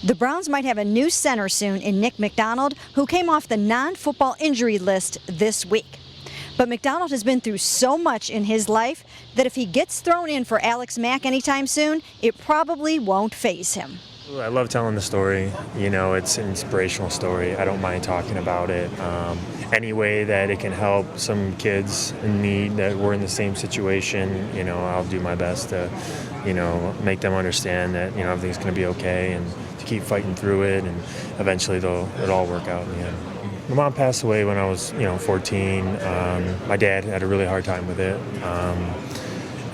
The Browns might have a new center soon in Nick McDonald, who came off the non-football injury list this week. But McDonald has been through so much in his life that if he gets thrown in for Alex Mack anytime soon, it probably won't faze him. I love telling the story. You know, it's an inspirational story. I don't mind talking about it. Any way that it can help some kids in need that were in the same situation, you know, I'll do my best to, you know, make them understand that, you know, everything's going to be okay and to keep fighting through it, and eventually it'll all work out in the end. My mom passed away when I was, 14. My dad had a really hard time with it,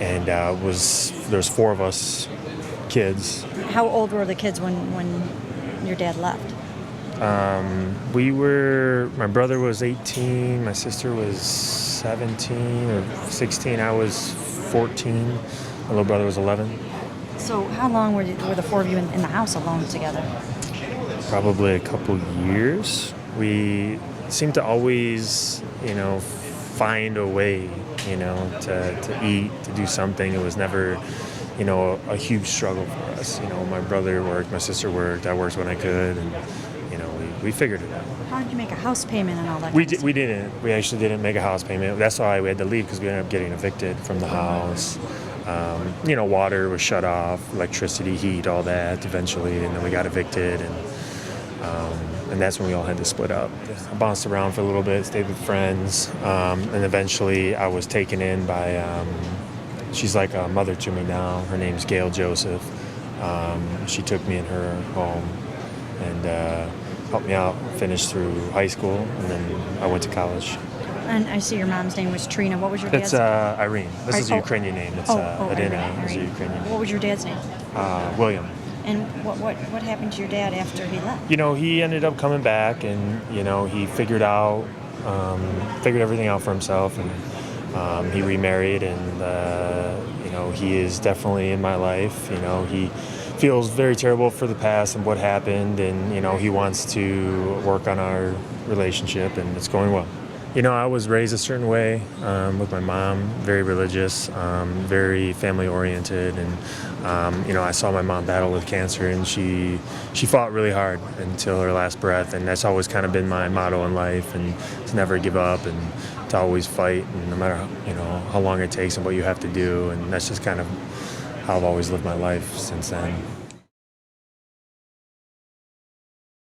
and there's 4 of us kids. How old were the kids when your dad left? My brother was 18, my sister was 17 or 16, I was 14, my little brother was 11. So how long were the 4 of you in the house alone together? Probably a couple years. We seemed to always, find a way, to eat, to do something. It was never, a huge struggle for us. My brother worked, my sister worked, I worked when I could, and, we figured it out. How did you make a house payment and all that? We didn't. We actually didn't make a house payment. That's why we had to leave, because we ended up getting evicted from the house. Water was shut off, electricity, heat, all that eventually, and then we got evicted, and that's when we all had to split up. I bounced around for a little bit, stayed with friends, and eventually I was taken in by, she's like a mother to me now. Her name's Gail Joseph. She took me in her home and helped me out, finished through high school, and then I went to college. And I see your mom's name was Trina. What was your dad's name? It's Irene. This is a Ukrainian name. It's Adina is a Ukrainian name. What was your dad's name? William. And what happened to your dad after he left? He ended up coming back, and he figured everything out for himself, and he remarried, and he is definitely in my life. He feels very terrible for the past and what happened, and he wants to work on our relationship, and it's going well. I was raised a certain way with my mom, very religious, very family-oriented, and I saw my mom battle with cancer, and she fought really hard until her last breath, and that's always kind of been my motto in life, and to never give up and to always fight, and no matter how long it takes and what you have to do, and that's just kind of how I've always lived my life since then.